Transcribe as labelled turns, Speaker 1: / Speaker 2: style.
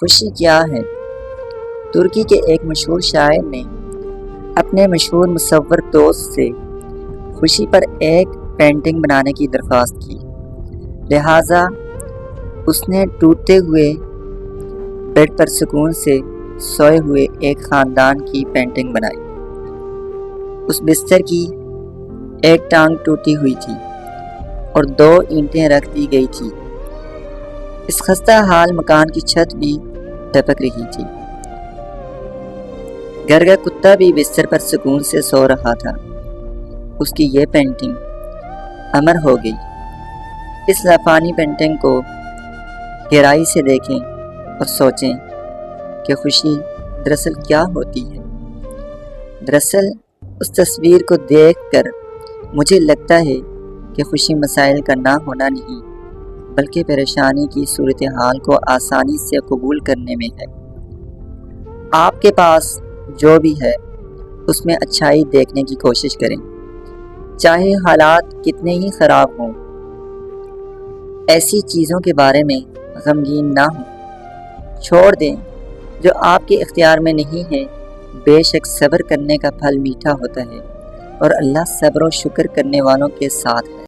Speaker 1: خوشی کیا ہے؟ ترکی کے ایک مشہور شاعر نے اپنے مشہور مصور دوست سے خوشی پر ایک پینٹنگ بنانے کی درخواست کی، لہٰذا اس نے ٹوٹتے ہوئے بیڈ پر سکون سے سوئے ہوئے ایک خاندان کی پینٹنگ بنائی۔ اس بستر کی ایک ٹانگ ٹوٹی ہوئی تھی اور 2 اینٹیں رکھ دی گئی تھی۔ اس خستہ حال مکان کی چھت بھی ٹپک رہی تھی۔ گھر کا کتا بھی بستر پر سکون سے سو رہا تھا۔ اس کی یہ پینٹنگ امر ہو گئی۔ اس لافانی پینٹنگ کو گہرائی سے دیکھیں اور سوچیں کہ خوشی دراصل کیا ہوتی ہے۔ دراصل اس تصویر کو دیکھ کر مجھے لگتا ہے کہ خوشی مسائل کا نہ ہونا نہیں، بلکہ پریشانی کی صورتحال کو آسانی سے قبول کرنے میں ہے۔ آپ کے پاس جو بھی ہے اس میں اچھائی دیکھنے کی کوشش کریں، چاہے حالات کتنے ہی خراب ہوں۔ ایسی چیزوں کے بارے میں غمگین نہ ہوں، چھوڑ دیں جو آپ کے اختیار میں نہیں ہے۔ بے شک صبر کرنے کا پھل میٹھا ہوتا ہے اور اللہ صبر و شکر کرنے والوں کے ساتھ ہے۔